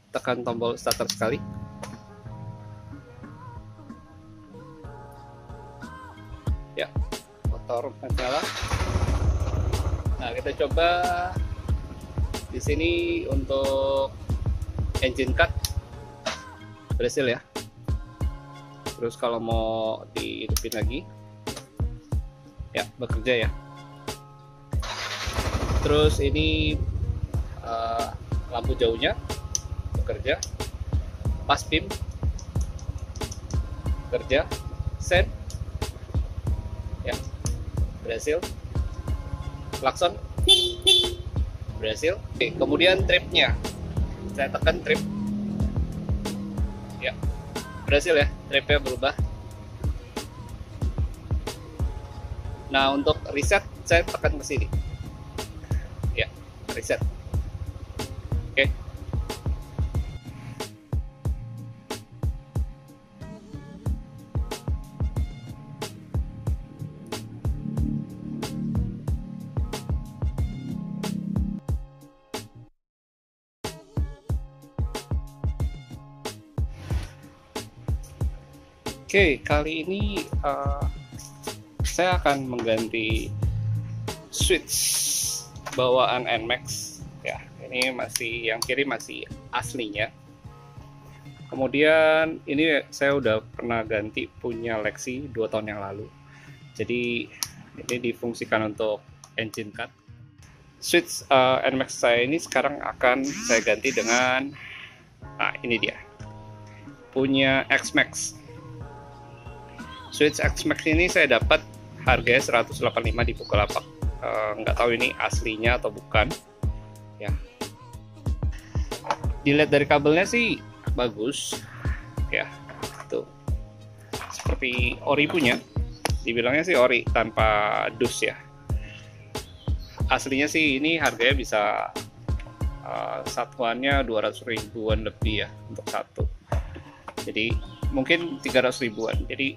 tekan tombol starter sekali. Ya, motor nyala. Nah, kita coba di sini untuk engine cut berhasil ya. Terus kalau mau dihidupin lagi, ya bekerja ya. Terus ini lampu jauhnya bekerja, pas beam bekerja, sen ya berhasil, klakson berhasil. Oke, kemudian tripnya saya tekan trip ya, berhasil ya, tripnya berubah. Nah, untuk reset saya tekan ke sini ya, reset. Oke. Oke, kali ini saya akan mengganti switch bawaan NMAX ya. Ini masih yang kiri masih aslinya. Kemudian ini saya udah pernah ganti punya Lexi 2 tahun yang lalu. Jadi ini difungsikan untuk engine cut. Switch NMAX saya ini sekarang akan saya ganti dengan, nah ini dia, punya X-Max. Switch X-Max ini saya dapat harganya 185 di Bukalapak. Nggak tahu ini aslinya atau bukan ya. Dilihat dari kabelnya sih bagus ya, tuh seperti ori punya, dibilangnya sih ori tanpa dus ya. Aslinya sih ini harganya bisa satuannya 200 ribuan lebih ya untuk satu, jadi mungkin 300 ribuan, jadi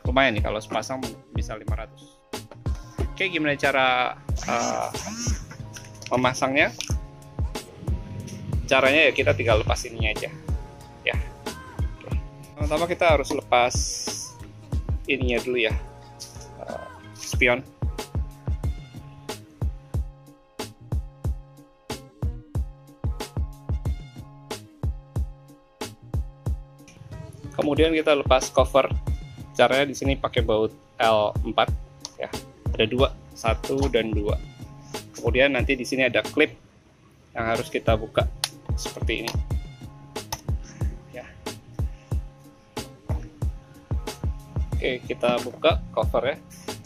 lumayan nih kalau sepasang bisa 500. Oke, gimana cara memasangnya? Caranya ya kita tinggal lepas ininya aja ya. Pertama kita harus lepas ininya dulu ya, spion. Kemudian kita lepas cover. Caranya di sini pakai baut L4 ya. Ada 2, 1 dan 2. Kemudian nanti di sini ada klip yang harus kita buka seperti ini. Ya. Oke, kita buka cover ya.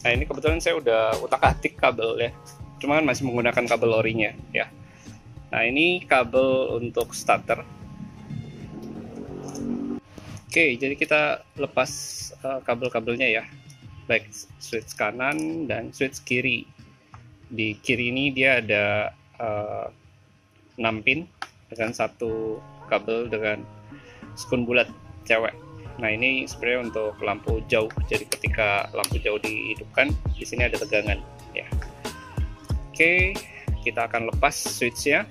Nah, ini kebetulan saya udah utak-atik kabel ya. Cuman masih menggunakan kabel orinya ya. Nah, ini kabel untuk starter. Oke, jadi kita lepas kabel-kabelnya ya, baik switch kanan dan switch kiri. Di kiri ini dia ada 6 pin dengan satu kabel dengan sekun bulat cewek. Nah, ini sebenarnya untuk lampu jauh, jadi ketika lampu jauh dihidupkan di sini ada tegangan ya. Oke, kita akan lepas switchnya.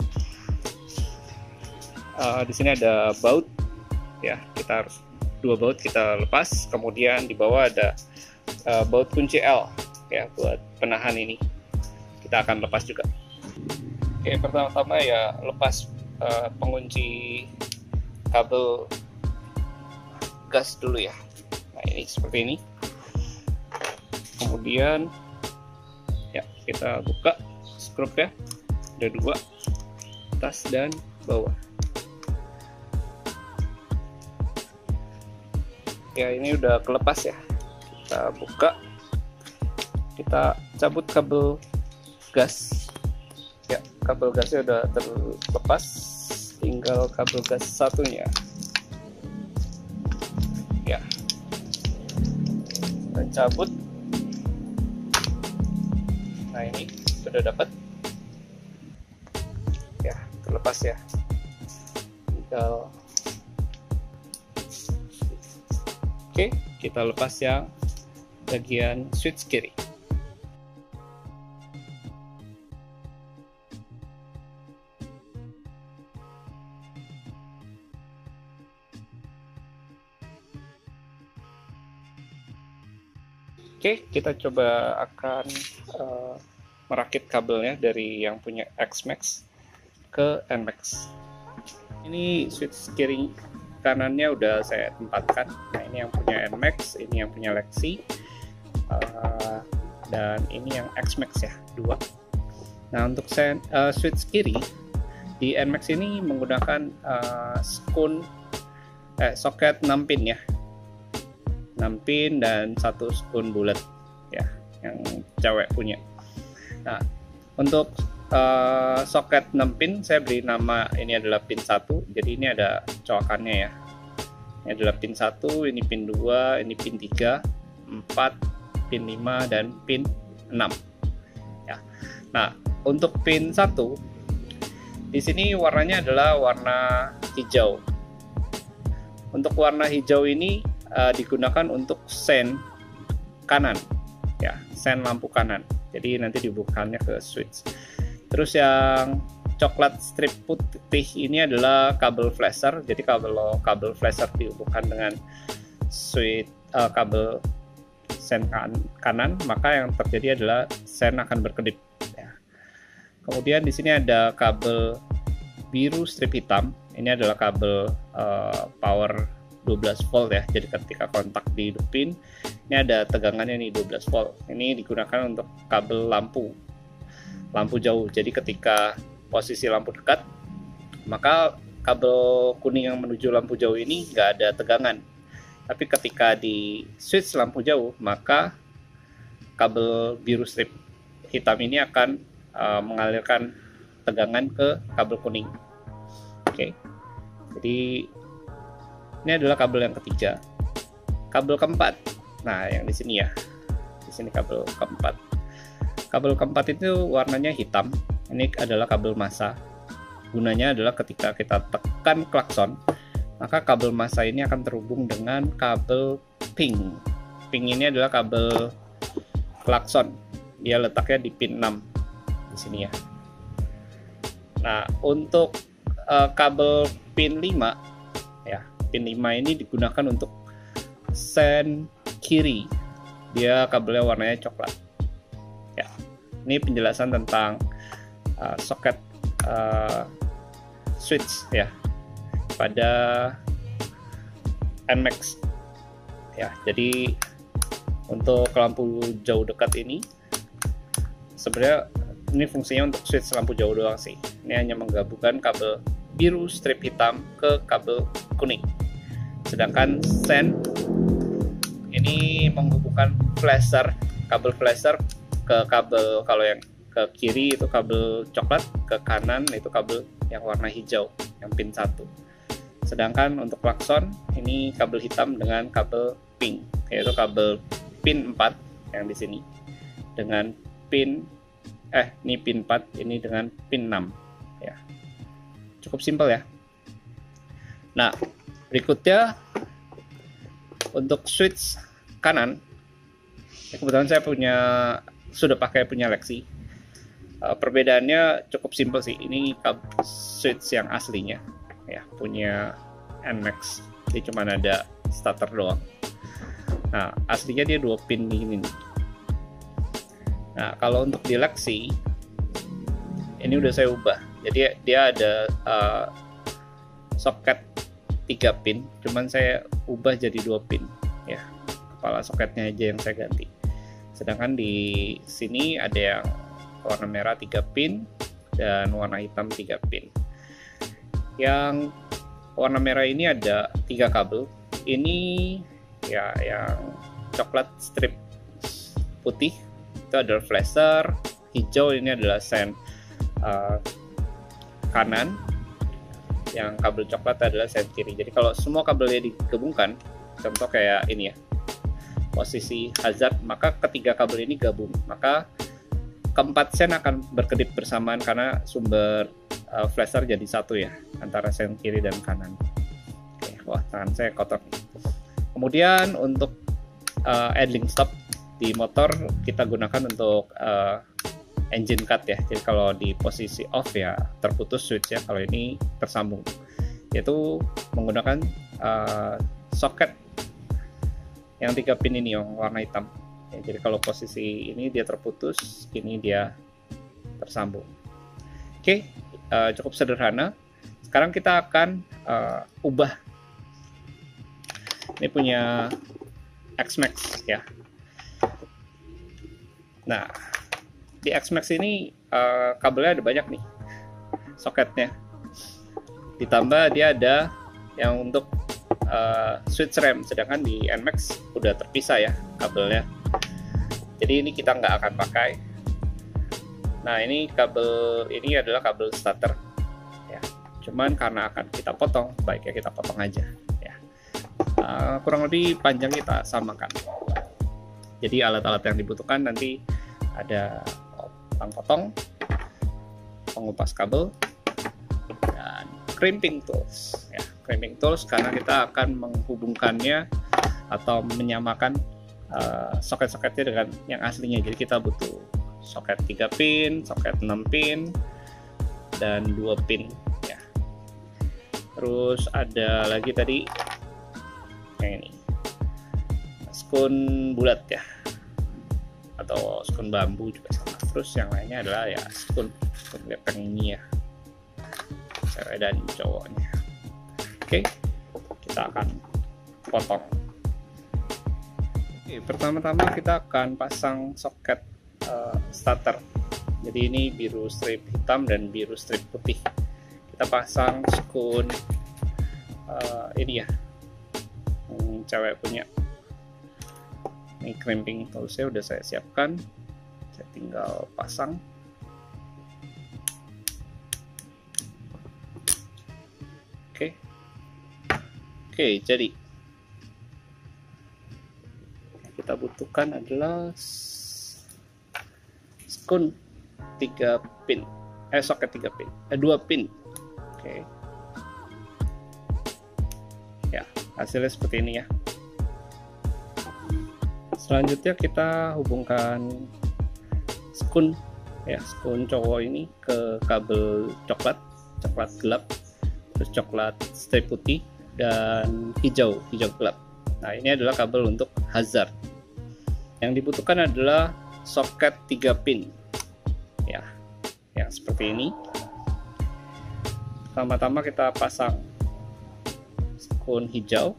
Di sini ada baut ya, kita harus 2 baut kita lepas. Kemudian di bawah ada baut kunci L ya buat penahan ini, kita akan lepas juga. Oke, pertama-tama ya lepas pengunci kabel gas dulu ya. Nah, ini seperti ini. Kemudian ya kita buka skrup ya, ada 2, atas dan bawah. Ya, ini udah kelepas ya. Kita buka, kita cabut kabel gas ya, kabel gasnya udah terlepas, tinggal kabel gas satunya ya, kita cabut. Nah, ini sudah dapat ya, terlepas ya, tinggal. Oke, kita lepas yang bagian switch kiri. Oke, kita coba akan merakit kabelnya dari yang punya Xmax ke Nmax. Ini switch kiri kanannya udah saya tempatkan. Nah, ini yang punya Nmax, ini yang punya Lexi, dan ini yang Xmax ya, 2. Nah, untuk switch kiri di Nmax ini menggunakan soket 6 pin ya, 6 pin dan 1 skun bulat ya, yang cewek punya. Nah, untuk soket 6 pin saya beri nama ini adalah pin 1, jadi ini ada colokannya ya. Ini adalah pin 1, ini pin 2, ini pin 3, 4, pin 5 dan pin 6 ya. Nah, untuk pin 1 di sini warnanya adalah warna hijau. Untuk warna hijau ini digunakan untuk sen kanan ya, sen lampu kanan. Jadi nanti dibukaannya ke switch. Terus yang coklat strip putih ini adalah kabel flasher. Jadi kalau kabel flasher dihubungkan dengan switch kabel sen kanan, maka yang terjadi adalah sen akan berkedip ya. Kemudian di sini ada kabel biru strip hitam. Ini adalah kabel power 12 volt ya. Jadi ketika kontak dihidupin, ini ada tegangannya nih 12 volt. Ini digunakan untuk kabel lampu jauh. Jadi ketika posisi lampu dekat, maka kabel kuning yang menuju lampu jauh ini nggak ada tegangan. Tapi ketika di switch lampu jauh, maka kabel biru strip hitam ini akan mengalirkan tegangan ke kabel kuning. Oke. Jadi ini adalah kabel yang ketiga. Kabel keempat. Nah, yang di sini ya. Di sini kabel keempat. Kabel keempat itu warnanya hitam. Ini adalah kabel massa. Gunanya adalah ketika kita tekan klakson, maka kabel massa ini akan terhubung dengan kabel pink. Pink ini adalah kabel klakson. Dia letaknya di pin 6 di sini ya. Nah, untuk kabel pin 5 ya. Pin 5 ini digunakan untuk sen kiri. Dia kabelnya warnanya coklat. Ya. Ini penjelasan tentang soket switch ya pada Nmax. Ya, jadi untuk lampu jauh dekat ini sebenarnya ini fungsinya untuk switch lampu jauh doang sih. Ini hanya menggabungkan kabel biru strip hitam ke kabel kuning. Sedangkan sen ini menghubungkan flasher, kabel flasher ke kabel, kalau yang ke kiri itu kabel coklat, ke kanan itu kabel yang warna hijau, yang pin 1. Sedangkan untuk klakson ini kabel hitam dengan kabel pink, yaitu kabel pin 4 yang di sini dengan pin ini pin 4, ini dengan pin 6 ya. Cukup simpel ya. Nah, berikutnya untuk switch kanan, kebetulan saya sudah pakai punya Lexi. Perbedaannya cukup simpel sih. Ini switch yang aslinya ya, punya Nmax. Jadi cuma ada starter doang. Nah, aslinya dia 2 pin ini nih. Nah, kalau untuk di Lexi ini udah saya ubah. Jadi dia ada soket 3 pin, cuman saya ubah jadi 2 pin ya. Kepala soketnya aja yang saya ganti. Sedangkan di sini ada yang warna merah 3 pin dan warna hitam 3 pin. Yang warna merah ini ada 3 kabel. Ini ya yang coklat strip putih itu adalah flasher, hijau ini adalah sen kanan, yang kabel coklat adalah sen kiri. Jadi kalau semua kabelnya digabungkan, contoh kayak ini ya, posisi hazard, maka ketiga kabel ini gabung, maka keempat sen akan berkedip bersamaan karena sumber flasher jadi satu ya, antara sen kiri dan kanan. Oke, wah tangan saya kotor. Kemudian untuk idling stop di motor kita gunakan untuk engine cut ya. Jadi kalau di posisi off ya terputus switch ya. Kalau ini tersambung, yaitu menggunakan soket yang 3 pin ini yang warna hitam Ya, jadi kalau posisi ini dia terputus, ini dia tersambung. Oke, cukup sederhana. Sekarang kita akan ubah. Ini punya Xmax ya. Nah, di Xmax ini kabelnya ada banyak nih, soketnya. Ditambah dia ada yang untuk switch RAM, sedangkan di NMAX udah terpisah ya kabelnya. Jadi ini kita nggak akan pakai. Nah, ini kabel ini adalah kabel starter ya. Cuman karena akan kita potong, baiknya kita potong aja ya. Kurang lebih panjang kita samakan. Jadi alat-alat yang dibutuhkan nanti ada tang potong, pengupas kabel, dan crimping tools ya. Crimping tools karena kita akan menghubungkannya atau menyamakan soket-soketnya dengan yang aslinya. Jadi kita butuh soket 3 pin, soket 6 pin, dan 2 pin ya. Terus ada lagi tadi yang ini, skun bulat ya, atau skun bambu juga sama. Terus yang lainnya adalah ya skun gepeng ini ya, cewek dan cowoknya. Oke, kita akan potong. Oke, pertama-tama kita akan pasang soket starter. Jadi ini biru strip hitam dan biru strip putih. Kita pasang skun ini ya, cewek punya. Ini crimping toolsnya udah saya siapkan, saya tinggal pasang. Oke, jadi kita butuhkan adalah skun 3 pin, soket 3 pin, 2 pin. Oke. Ya, hasilnya seperti ini ya. Selanjutnya kita hubungkan skun ya, skun cowok ini ke kabel coklat gelap, terus coklat strip putih dan hijau gelap. Nah, ini adalah kabel untuk hazard. Yang dibutuhkan adalah soket 3 pin ya, yang seperti ini. Pertama-tama kita pasang skun hijau,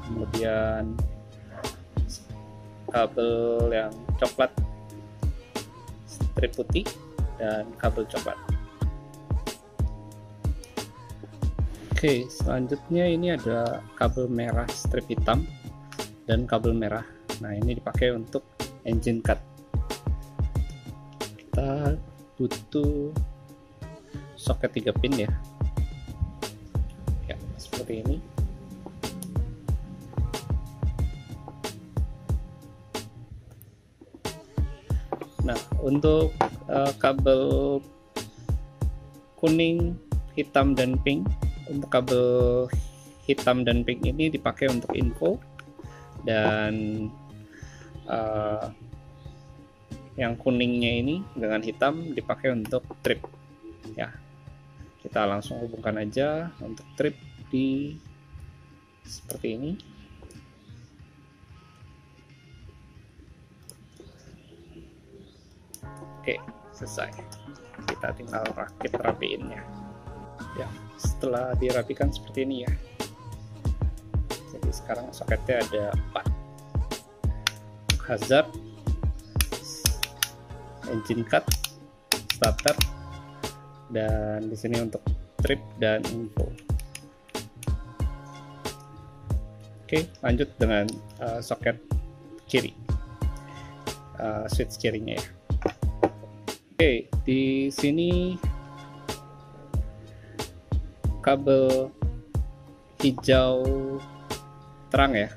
kemudian kabel yang coklat strip putih, dan kabel coklat. Oke, selanjutnya ini ada kabel merah strip hitam dan kabel merah. Nah, ini dipakai untuk engine cut. Kita butuh soket 3 pin ya. Ya, seperti ini. Nah, untuk kabel kuning, hitam, dan pink. Untuk kabel hitam dan pink ini dipakai untuk info, dan yang kuningnya ini dengan hitam dipakai untuk trip ya. Kita langsung hubungkan aja untuk trip di seperti ini. Oke, selesai. Kita tinggal rakit rapiinnya ya. Setelah dirapikan seperti ini ya, jadi sekarang soketnya ada 4: hazard, engine cut, starter, dan di sini untuk trip dan info. Oke, lanjut dengan soket kiri, switch kirinya ya. Oke, di sini kabel hijau terang ya.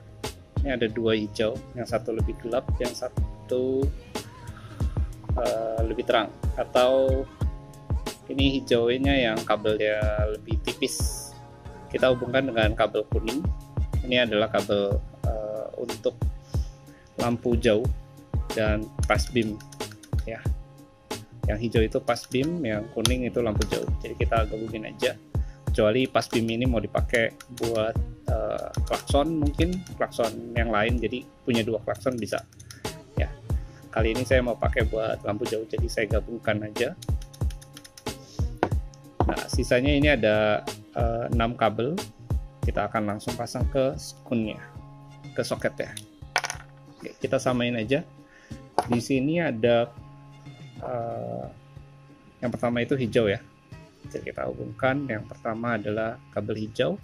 Ini ada 2 hijau, yang satu lebih gelap, yang satu lebih terang. Atau ini hijaunya yang kabelnya lebih tipis, kita hubungkan dengan kabel kuning. Ini adalah kabel untuk lampu jauh dan pass beam ya. Yang hijau itu pass beam, yang kuning itu lampu jauh. Jadi kita gabungin aja. Kecuali pass beam ini mau dipakai buat klakson, mungkin klakson yang lain, jadi punya 2 klakson bisa ya. kali ini saya mau pakai buat lampu jauh, jadi saya gabungkan aja. Nah, sisanya ini ada 6 kabel. Kita akan langsung pasang ke skunnya, ke soket ya. Oke, kita samain aja. Di sini ada yang pertama itu hijau ya. Jadi kita hubungkan. Yang pertama adalah kabel hijau.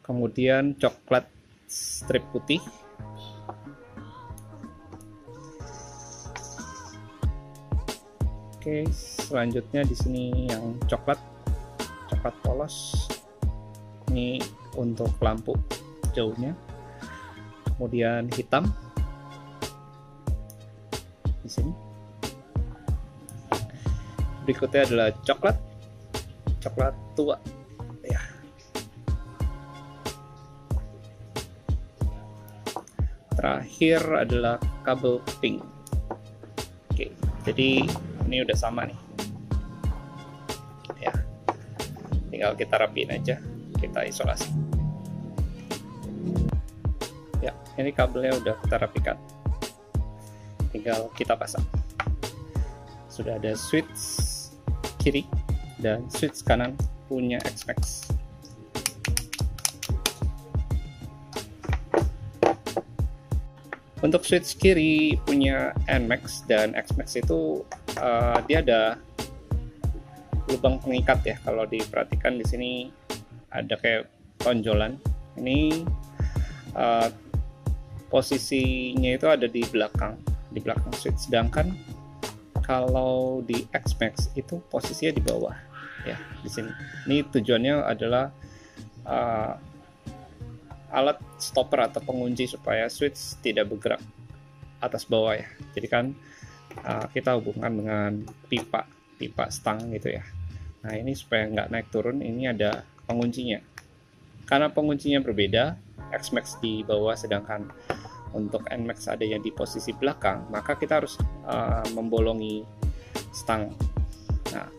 Kemudian coklat strip putih. Oke, selanjutnya di sini yang coklat polos. Ini untuk lampu jauhnya. Kemudian hitam di sini. Berikutnya adalah coklat tua ya. Terakhir adalah kabel pink. Oke, jadi ini udah sama nih ya, tinggal kita rapiin aja, kita isolasi ya. Ini kabelnya udah kita rapikan, tinggal kita pasang. Sudah ada switch kiri dan switch kanan punya Xmax. Untuk switch kiri punya Nmax dan Xmax itu dia ada lubang pengikat ya. Kalau diperhatikan di sini ada kayak tonjolan. Ini posisinya itu ada di belakang switch. Sedangkan kalau di Xmax itu posisinya di bawah ya, di sini. Ini tujuannya adalah alat stopper atau pengunci supaya switch tidak bergerak atas bawah ya. Jadi kan kita hubungkan dengan pipa stang gitu ya. Nah, ini supaya nggak naik turun, ini ada penguncinya. Karena penguncinya berbeda, Xmax di bawah sedangkan untuk Nmax adanya di posisi belakang, maka kita harus membolongi stang. Nah,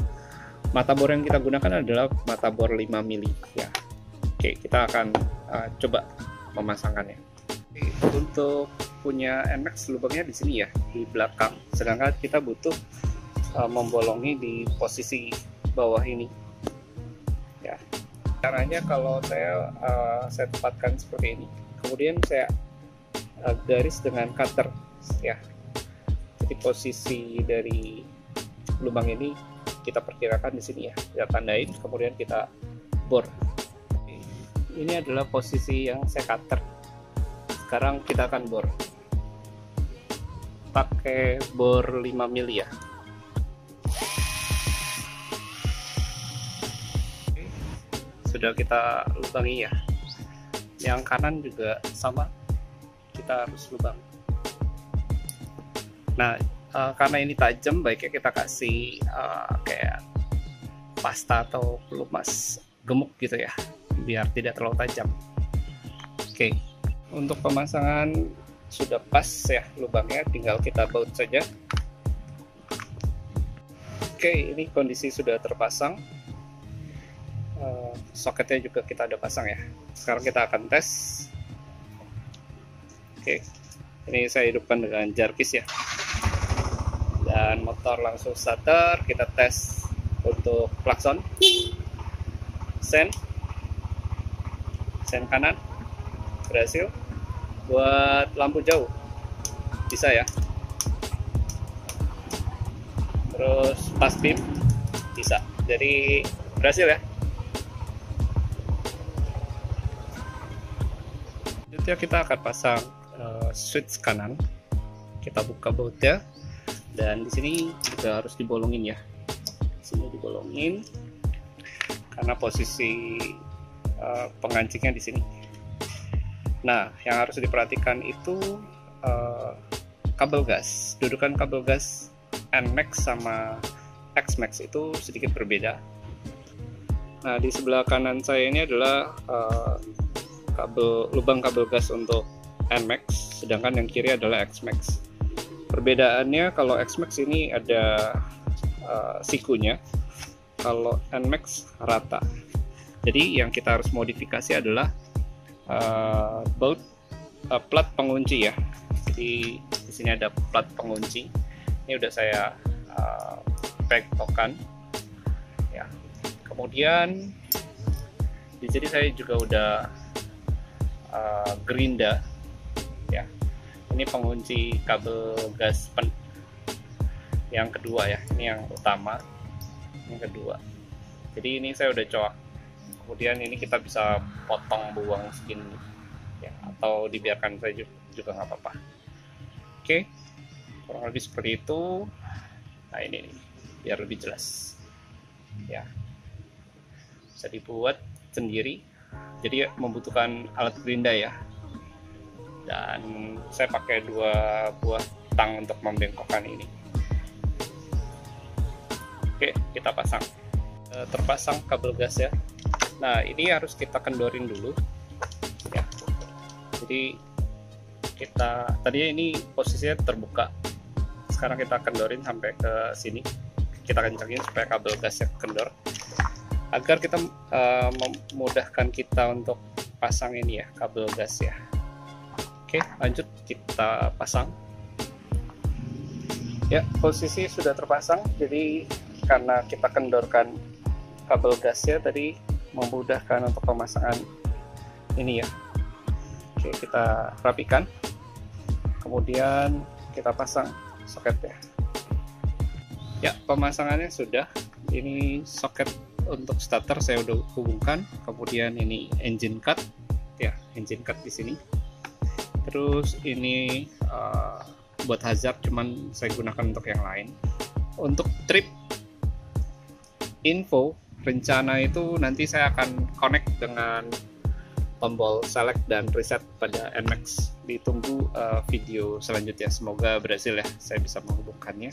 mata bor yang kita gunakan adalah mata bor 5 mili ya. Oke, kita akan coba memasangkannya. Untuk punya Nmax lubangnya di sini ya, di belakang. Sedangkan kita butuh membolongi di posisi bawah ini. Ya, caranya kalau saya tempatkan seperti ini. Kemudian saya garis dengan cutter ya. Jadi posisi dari lubang ini kita perkirakan di sini ya. Kita tandain, kemudian kita bor. Ini adalah posisi yang saya cutter. Sekarang kita akan bor. Pakai bor 5 mili ya. Sudah kita lubangi ya. Yang kanan juga sama. Kita harus lubang. Nah, karena ini tajam, baiknya kita kasih kayak pasta atau pelumas gemuk gitu ya, biar tidak terlalu tajam. Oke, untuk pemasangan sudah pas ya lubangnya, tinggal kita baut saja. Oke, ini kondisi sudah terpasang. Soketnya juga kita udah pasang ya. Sekarang kita akan tes. Oke, ini saya hidupkan dengan jarkis ya. Dan motor langsung starter. Kita tes untuk klakson. Sen kanan berhasil. Buat lampu jauh bisa ya. Terus pas beam bisa. Jadi berhasil ya. Selanjutnya kita akan pasang switch kanan. Kita buka bautnya dan di sini juga harus dibolongin ya. Di sini dibolongin karena posisi pengancingnya di sini. Nah, yang harus diperhatikan itu kabel gas. Dudukan kabel gas Nmax sama Xmax itu sedikit berbeda. Nah, di sebelah kanan saya ini adalah lubang kabel gas untuk Nmax, sedangkan yang kiri adalah Xmax. Perbedaannya kalau Xmax ini ada sikunya, kalau Nmax rata. Jadi yang kita harus modifikasi adalah bolt plat pengunci ya. Jadi di sini ada plat pengunci. Ini udah saya pektokan ya. Kemudian di sini saya juga udah gerinda ya. Ini pengunci kabel gas yang kedua ya. Ini yang utama, yang kedua. Jadi ini saya udah coak. Kemudian ini kita bisa potong buang segini ya, atau dibiarkan saja juga nggak apa-apa. Oke, kurang lebih seperti itu. Nah ini nih, biar lebih jelas ya, bisa dibuat sendiri. Jadi membutuhkan alat gerinda ya, dan saya pakai 2 buah tang untuk membengkokkan ini. Oke, kita pasang. Terpasang kabel gas ya. Nah ini harus kita kendorin dulu ya. Jadi kita tadi ini posisinya terbuka, sekarang kita kendorin sampai ke sini, kita kencangin supaya kabel gasnya kendor, agar kita memudahkan kita untuk pasang ini ya, kabel gas ya. Oke, lanjut kita pasang ya. Posisi sudah terpasang, jadi karena kita kendorkan kabel gasnya tadi, memudahkan untuk pemasangan ini ya. Oke, kita rapikan, kemudian kita pasang soketnya ya. Pemasangannya sudah. Ini soket untuk starter saya udah hubungkan, kemudian ini engine cut ya, engine cut di sini. Terus ini buat hazard, cuman saya gunakan untuk yang lain. Untuk trip info rencana itu nanti saya akan connect dengan tombol select dan reset pada NMAX. Ditunggu video selanjutnya, semoga berhasil ya, saya bisa menghubungkannya.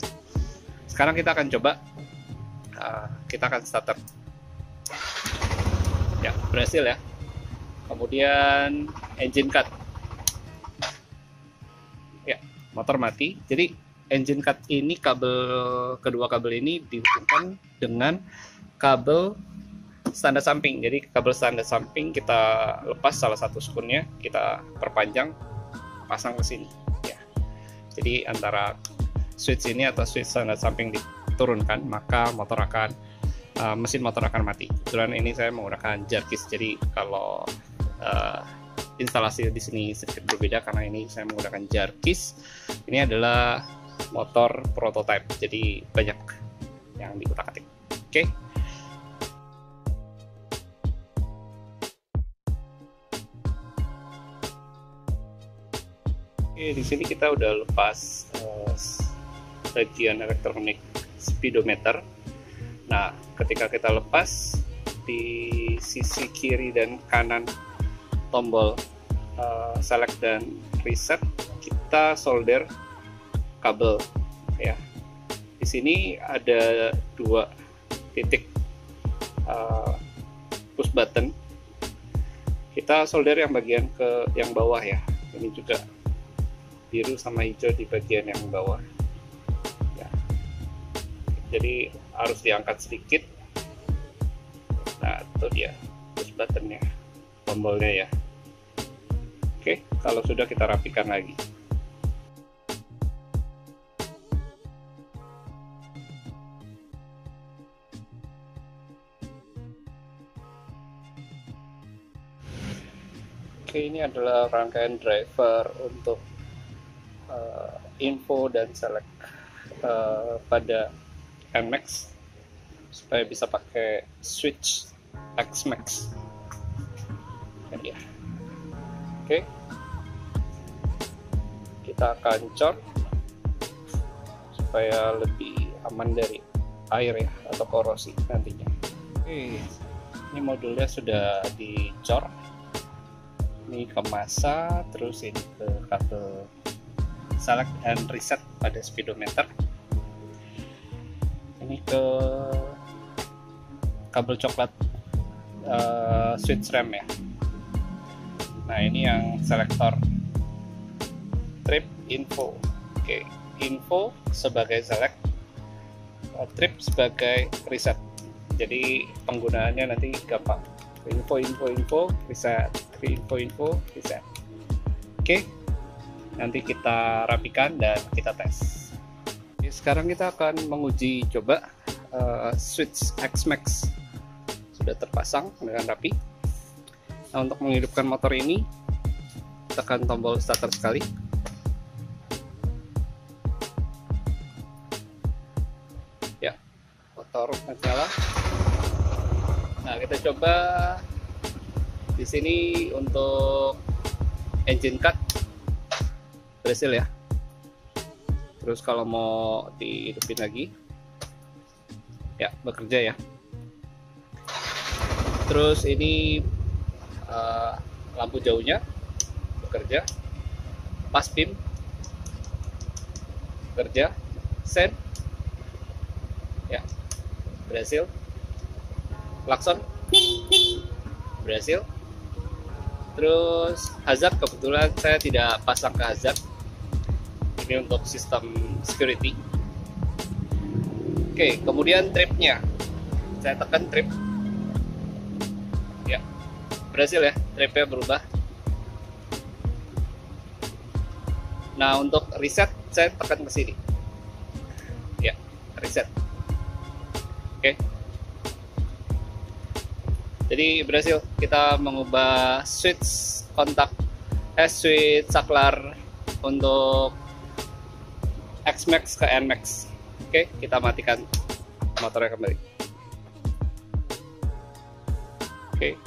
Sekarang kita akan coba, kita akan starter ya, berhasil ya. Kemudian engine cut ya, motor mati. Jadi engine cut ini, kedua kabel ini dihubungkan dengan kabel standar samping. Jadi kabel standar samping kita lepas salah satu skunnya, kita perpanjang, pasang ke sini ya. Jadi antara switch ini atau switch standar samping diturunkan, maka mesin motor akan mati. Kebetulan ini saya menggunakan jarkis, jadi kalau instalasi di sini sedikit berbeda karena ini saya menggunakan jarkis. Ini adalah motor prototype, jadi banyak yang diutak-atik. Oke. Oke, di sini kita udah lepas bagian elektronik speedometer. Nah, ketika kita lepas, di sisi kiri dan kanan tombol select dan reset, kita solder kabel ya. Di sini ada 2 titik push button. Kita solder yang bagian yang bawah ya. Ini juga biru sama hijau di bagian yang bawah ya. Jadi harus diangkat sedikit. Nah, itu dia push buttonnya, tombolnya ya. Oke, kalau sudah kita rapikan lagi. Oke, ini adalah rangkaian driver untuk info dan select pada NMAX supaya bisa pakai switch XMAX ya. Oke, kita akan cor supaya lebih aman dari air ya, atau korosi nantinya. Oke, ini modulnya sudah dicor. Ini ke massa, terus ini ke kabel select and reset pada speedometer. Ini ke kabel coklat switch rem ya. Nah, ini yang selektor trip info. Oke, info sebagai select, trip sebagai reset. Jadi penggunaannya nanti gampang. Info reset. info reset. Oke, nanti kita rapikan dan kita tes. Oke, sekarang kita akan menguji coba switch X-Max sudah terpasang dengan rapi. Nah, untuk menghidupkan motor ini, tekan tombol starter sekali. Ya, motor nyala. Nah, kita coba di sini untuk engine cut berhasil ya. Terus kalau mau dihidupin lagi, ya bekerja ya. Terus ini lampu jauhnya bekerja, pas beam bekerja, sen ya berhasil, klakson berhasil. Terus hazard kebetulan saya tidak pasang ke hazard, ini untuk sistem security. Oke, kemudian tripnya saya tekan trip ya, berhasil ya, tripnya berubah. Nah, untuk reset saya tekan ke sini ya, reset. Oke, jadi berhasil kita mengubah switch kontak switch saklar untuk X-Max ke N-Max. Oke, kita matikan motornya kembali. Oke.